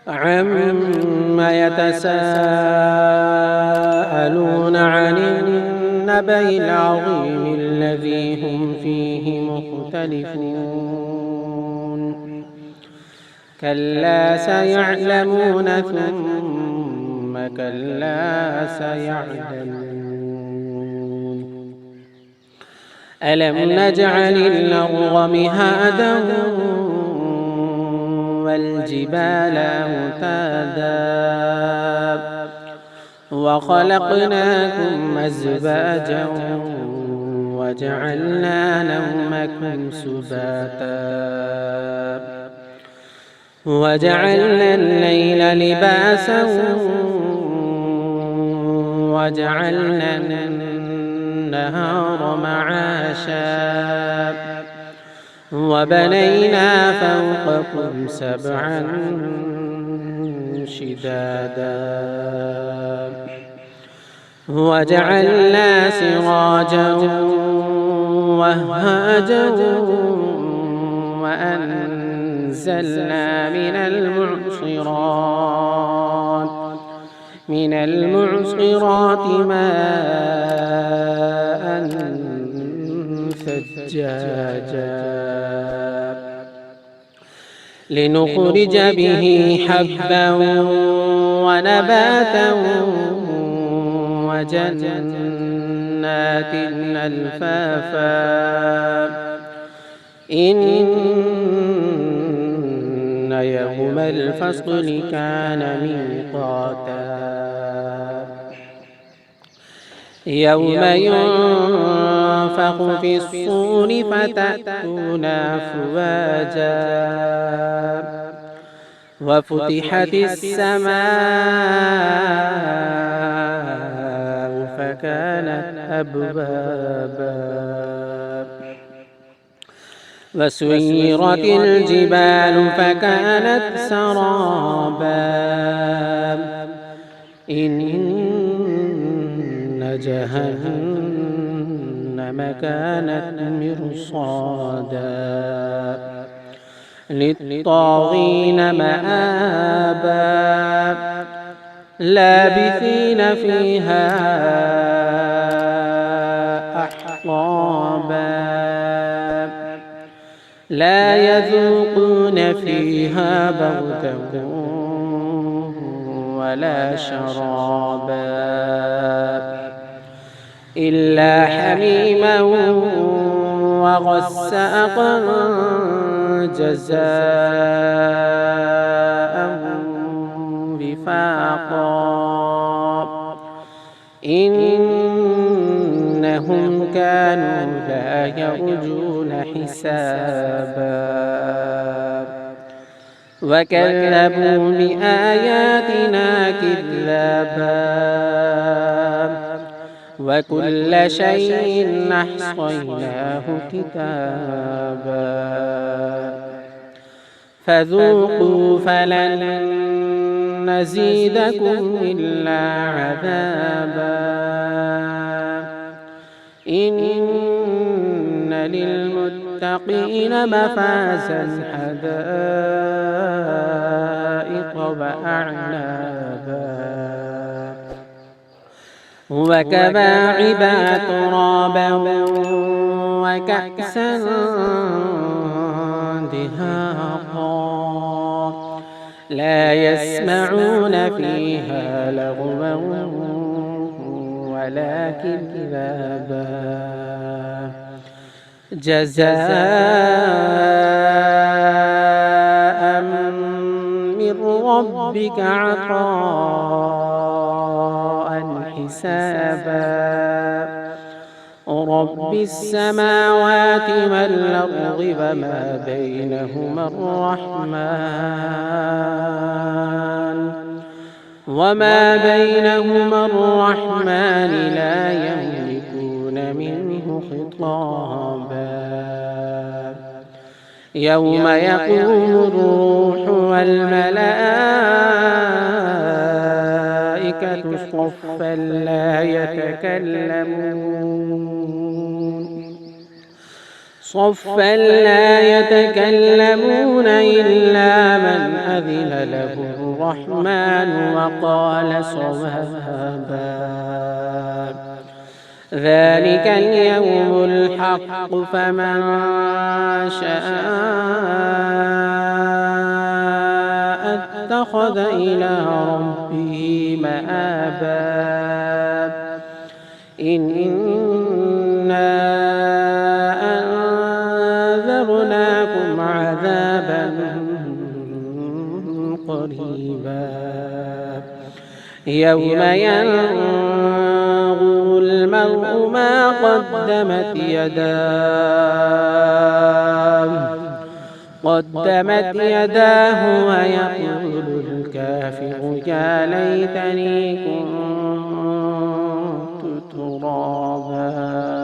عَمَّ يَتَسَاءَلُونَ عَنِ النَّبَإِ الْعَظِيمِ الَّذِي هُمْ فِيهِ مُخْتَلِفُونَ كَلَّا سَيَعْلَمُونَ ثُمَّ كَلَّا سَيَعْلَمُونَ أَلَمْ نَجْعَلِ الْأَرْضَ مِهَادًا وَالْجِبَالَ أَوْتَادًا وَخَلَقْنَاكُمْ أَزْوَاجًا وَجَعَلْنَا نَوْمَكُمْ سُبَاتًا وَجَعَلْنَا اللَّيْلَ لِبَاسًا وَجَعَلْنَا النَّهَارَ مَعَاشًا وَبَنَيْنَا فَوْقَكُمْ سَبْعًا شِدَادًا وَجَعَلْنَا سِرَاجًا وَهَّاجًا وَأَنزَلْنَا مِنَ الْمُعْصِرَاتِ مَاءً ثَجَّاجًا لِنُخْرِجَ بِهِ حَبًّا وَنَبَاتًا وَجَنَّاتٍ أَلْفَافًا إِنَّ يَوْمَ الْفَصْلِ كَانَ مِيقَاتًا يَوْمَ يُنفَخُ فِي الصُّورِ فَتَأْتُونَ أَفْوَاجًا وَفُتِحَتِ السَّمَاءُ فَكَانَتْ أَبْوَابًا وَسُيِّرَتِ الْجِبَالُ فَكَانَتْ سَرَابًا إِنَّ جَهَنَّمَ كَانَتْ مِرْصَادًا لِلطَّاغِينَ مَآبًا لَابِثِينَ فِيهَا أَحْقَابًا لَا يَذُوقُونَ فِيهَا بَرْدًا وَلَا شَرَابًا إِلَّا حَمِيمًا وَغَسَّاقًا جَزَاءً وِفَاقًا إِنَّهُمْ كَانُوا لَا يَرْجُونَ حِسَابًا وَكَذَّبُوا بِآيَاتِنَا كِذَّابًا وَكُلَّ شَيْءٍ أَحْصَيْنَاهُ كِتَابًا فَذُوقُوا فَلَن نَّزِيدَكُمْ إِلَّا عَذَابًا إِنَّ لِلْمُتَّقِينَ مَفَازًا حَدَائِقَ وَأَعْنَابًا وَكَوَاعِبَ أَتْرَابًا وَكَأْسًا دِهَاقًا لَا يَسْمَعُونَ فِيهَا لَغْوًا وَلَا كِذَّابًا جَزَاءً مِّن رَّبِّكَ عَطَاءً حِسَابًا رَّبِّ السَّمَاوَاتِ وَالْأَرْضِ وَمَا بَيْنَهُمَا الرَّحْمَنِ لَا يَمْلِكُونَ مِنْهُ خِطَابًا يَوْمَ يَقُومُ الرُّوحُ وَالْمَلَائِكَةُ صَفًّا صفا لا يتكلمون إلا من أذن له الرحمن وقال صوابا. ذلك اليوم الحق فمن شاء اتخذ إلى ربه مآبا. إنا أنذرناكم عذابا قريبا يوم ينظر المرء ما قدمت يداه ويقول الكافر يا ليتني كنت ترابا.